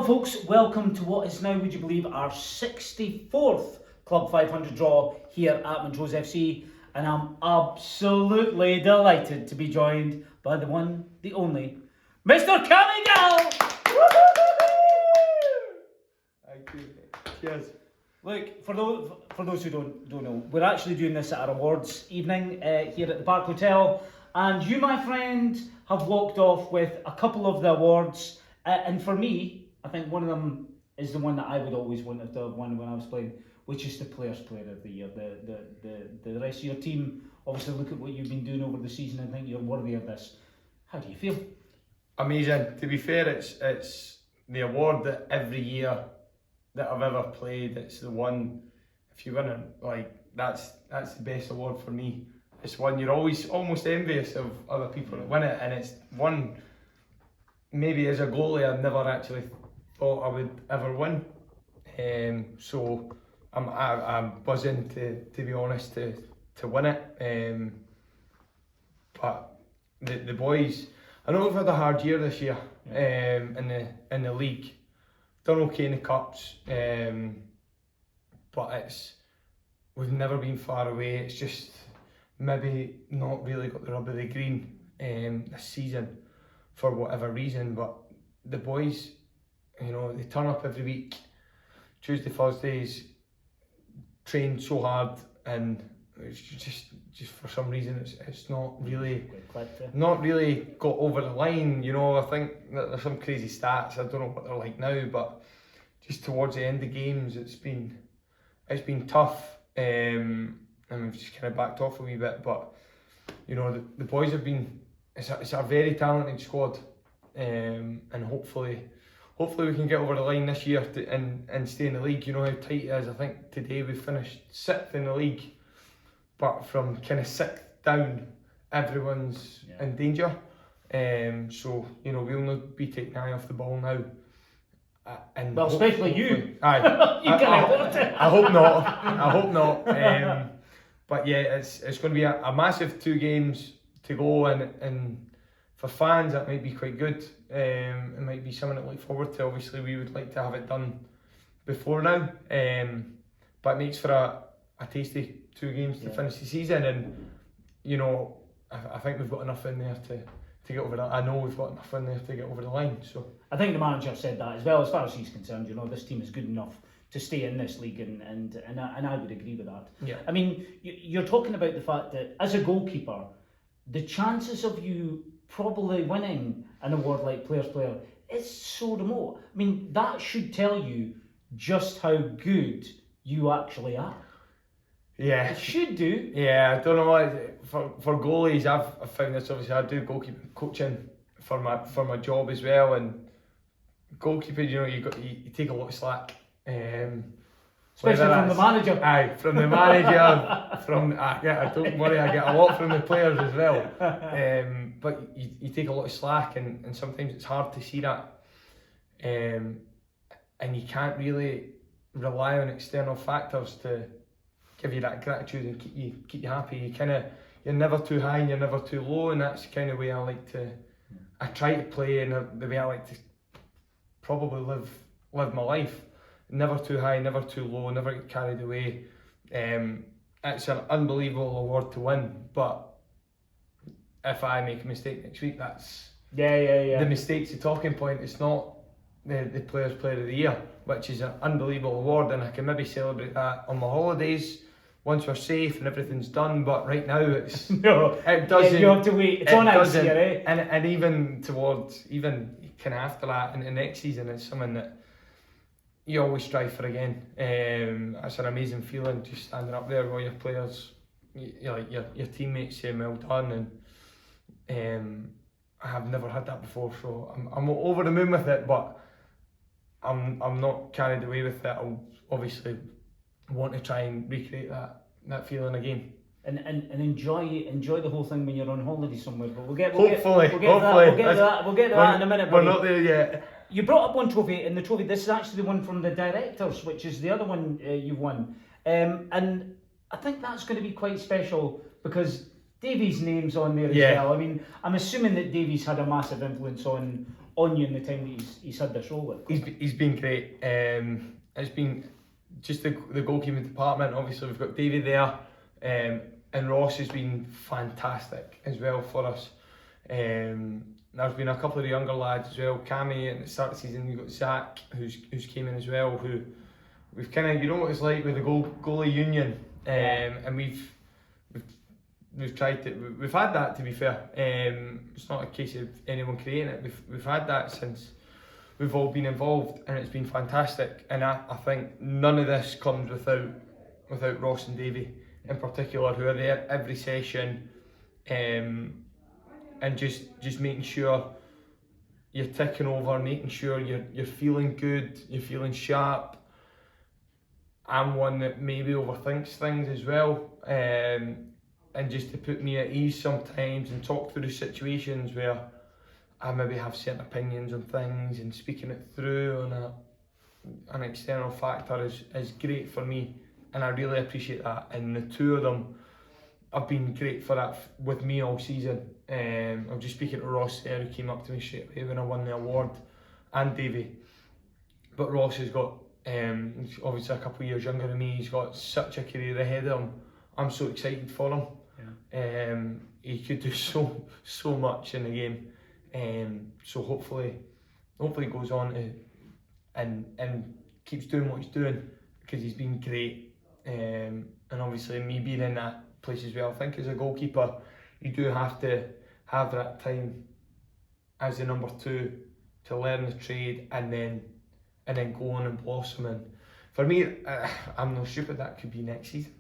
folks, welcome to what is now, would you believe, our 64th Club 500 draw here at Montrose FC, and I'm absolutely delighted to be joined by the one, the only, Mr. Cammy Gal! Thank you. Cheers. Look, for those who don't know, we're actually doing this at our awards evening here at the Park Hotel, and you, my friend, have walked off with a couple of the awards, and for me, I think one of them is the one that I would always want to have won when I was playing, which is the Players' Player of the Year. The rest of your team, obviously look at what you've been doing over the season and think you're worthy of this. How do you feel? Amazing. To be fair, it's the award that every year that I've ever played, it's the one, if you win it, that's the best award for me. It's one you're always almost envious of other people that win it, and it's one maybe as a goalie I never actually thought I would ever win. So I'm buzzing to be honest to win it. But the boys, I know we've had a hard year this year in the league. Done okay in the cups, but we've never been far away. It's just maybe not really got the rub of the green this season for whatever reason. But the boys, you know, they turn up every week, Tuesday, Thursdays, train so hard, and it's just for some reason it's not really got over the line. You know, I think that there's some crazy stats. I don't know what they're like now, but just towards the end of games, it's been tough, and we've just kind of backed off a wee bit. But you know, the boys have been. It's a very talented squad, and hopefully we can get over the line this year and stay in the league. You know how tight it is. I think today we finished 6th in the league, but from kind of 6th down, everyone's in danger. So you know, we'll not be taking eye off the ball now. And well, especially you. Aye, you can afford it. I hope not. I hope not. But yeah, it's going to be a massive 2 games to go, and for fans that might be quite good. It might be something to look forward to. Obviously we would like to have it done before now, but it makes for a tasty 2 games to finish the season. And you know, I think we've got enough in there to get over that. I know we've got enough in there to get over the line. So I think the manager said that as well. As far as he's concerned, you know, this team is good enough to stay in this league, and I would agree with that. Yeah. I mean, you're talking about the fact that as a goalkeeper, the chances of you probably winning an award like Players' Player is so remote. I mean, that should tell you just how good you actually are. Yeah. It should do. Yeah, I don't know. For goalies, I've found this. Obviously, I do goalkeeping coaching for my job as well, and goalkeeping, you know, you take a lot of slack. Especially from the manager. Aye, from the manager. Don't worry, I get a lot from the players as well. But you take a lot of slack, and sometimes it's hard to see that. And you can't really rely on external factors to give you that gratitude and keep you happy. You're never too high and you're never too low, and that's the kind of way I try to play, and the way I like to probably live my life. Never too high, never too low, never get carried away. It's an unbelievable award to win, but if I make a mistake next week, that's the mistake's the talking point. It's not the Players' Player of the Year, which is an unbelievable award, and I can maybe celebrate that on my holidays once we're safe and everything's done. But right now, it's it doesn't. Yeah, you have to wait. It's on ice here, eh? And even kind of after that, in the next season, it's something that you always strive for again. It's an amazing feeling just standing up there with your players, your teammates saying well done, and I have never had that before, so I'm over the moon with it, but I'm not carried away with it. I'll obviously want to try and recreate that feeling again. And enjoy the whole thing when you're on holiday somewhere. But we'll get to that in a minute. We're not there yet. You brought up one trophy, and the trophy, this is actually the one from the directors, which is the other one you've won. And I think that's going to be quite special because Davies' name's on there as well. I mean, I'm assuming that Davies had a massive influence on on you in the time that he's had this role with? He's been great. It's been just the goalkeeping department. Obviously, we've got Davey there, and Ross has been fantastic as well for us. There's been a couple of the younger lads as well. Cammy at the start of the season, you've got Zach who's came in as well. Who we've kind of, you know what it's like with the goalie union, and we've tried to, we've had that, to be fair. It's not a case of anyone creating it. We've had that since we've all been involved, and it's been fantastic. And I think none of this comes without Ross and Davey in particular, who are there every session, and just making sure you're ticking over, making sure you're feeling good, you're feeling sharp. I'm one that maybe overthinks things as well, and just to put me at ease sometimes and talk through situations where I maybe have certain opinions on things, and speaking it through on an external factor is great for me, and I really appreciate that. And the two of them have been great for that with me all season. I'm just speaking to Ross there, who came up to me straight away when I won the award, and Davey. But Ross has got, he's obviously a couple of years younger than me, he's got such a career ahead of him. I'm so excited for him. Yeah. He could do so much in the game. So hopefully he goes on to and keeps doing what he's doing, because he's been great. And obviously me being in that place as well, I think as a goalkeeper you do have to have that time as the number 2 to learn the trade and then go on and blossom. And for me, I'm not stupid, that could be next season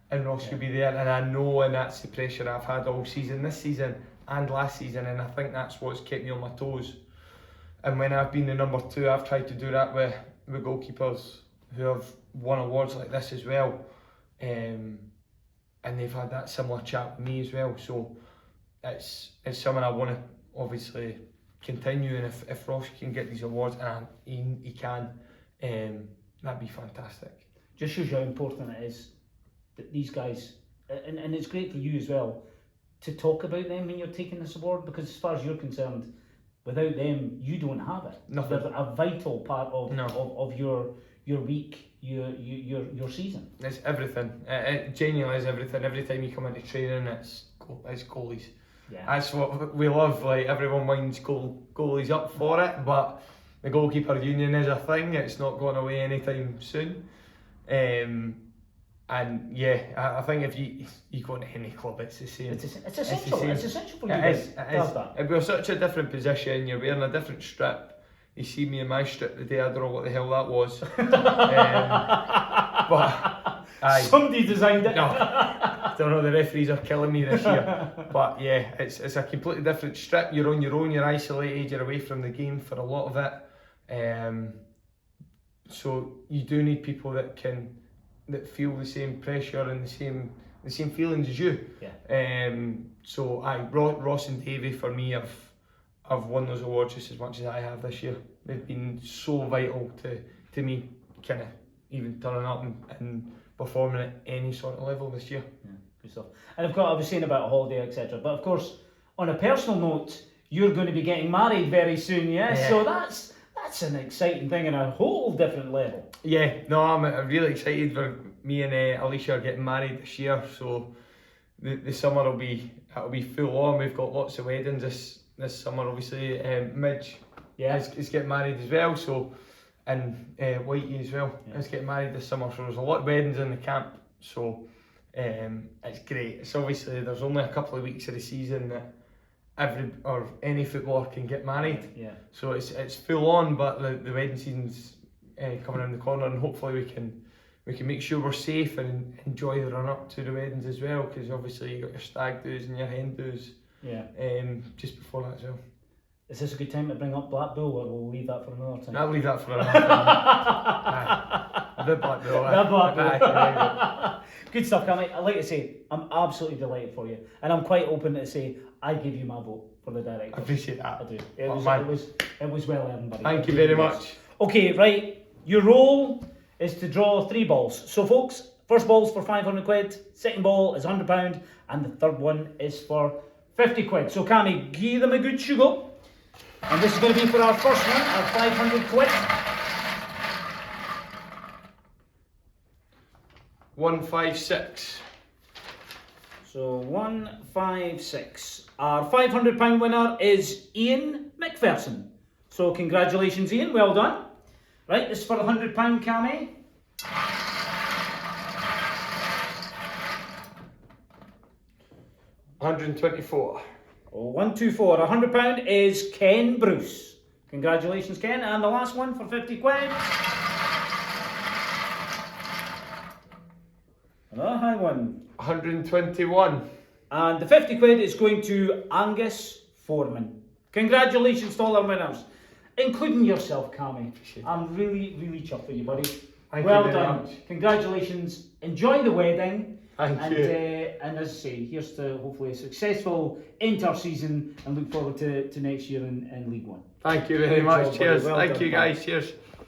and Ross could be there, and I know, and that's the pressure I've had all season, this season and last season, and I think that's what's kept me on my toes. And when I've been the number 2, I've tried to do that with goalkeepers who have won awards like this as well, and they've had that similar chat with me as well. So it's something I want to obviously continue, and if Ross can get these awards, and he can, that'd be fantastic. Just shows you how important it is that these guys, and it's great for you as well, to talk about them when you're taking this award, because as far as you're concerned, without them you don't have it. Nothing. They're a vital part of your week, your season. It's everything. It genuinely is everything. Every time you come into training, it's goalies. Yeah. That's what we love. Like, everyone winds goalies up for it, but the goalkeeper union is a thing. It's not going away anytime soon. And yeah, I think if you go into any club, it's the same. It's essential. It's essential for you guys to have that. We're such a different position. You're wearing a different strip. You see me in my strip today. I don't know what the hell that was. But somebody designed it. No, I don't know. The referees are killing me this year. But yeah, it's a completely different strip. You're on your own. You're isolated. You're away from the game for a lot of it. So you do need people that feel the same pressure and the same feelings as you. Yeah. So Ross and Davey, for me, have won those awards just as much as I have this year. They've been so vital to me, kind of even turning up and performing at any sort of level this year. Yeah, good stuff. And of course, I was saying about a holiday, etc. But of course, on a personal note, you're going to be getting married very soon, yeah? So that's an exciting thing on a whole different level. Yeah, no, I'm really excited for me and Alicia are getting married this year. So the summer will be full on. We've got lots of weddings this summer, obviously. Midge is getting married as well. So, and Whitey as well is getting married this summer. So there's a lot of weddings in the camp. So it's great. It's obviously, there's only a couple of weeks of the season that any footballer can get married. Yeah. So it's full on, but the wedding season's coming around the corner, and hopefully we can make sure we're safe and enjoy the run up to the weddings as well, because obviously you got your stag do's and your hen do's. Yeah. Just before that as well. Is this a good time to bring up Black Bull, or we'll leave that for another time? I'll leave that for another time. The Black Bull. The Black Bull. Good stuff, Cammy. I'd like to say I'm absolutely delighted for you, and I'm quite open to say I give you my vote for the director. I appreciate that. I do. It was well earned, buddy. Thank you very much. Okay, right. Your role is to draw 3 balls. So, folks, first ball's for 500 quid, second ball is £100, and the third one is for 50 quid. So, Cammy, give them a good sugar. And this is going to be for our first one, our 500 quid. 156. So 156. Our £500 winner is Ian McPherson. So congratulations, Ian. Well done. Right, this is for the £100, Cammy. 124. Oh, 124. £100 is Ken Bruce. Congratulations, Ken. And the last one for 50 quid. Another high one. 121. And the 50 quid is going to Angus Foreman. Congratulations to all our winners, including yourself, Cammy. I'm really, really chuffed with you, buddy. Thank well you very done. much. Congratulations. Enjoy the wedding. Thank you. And as I say, here's to hopefully a successful inter-season and look forward to next year in League One. Thank you very Good much. job, buddy. Cheers. Well Thank done, you pal. guys. Cheers.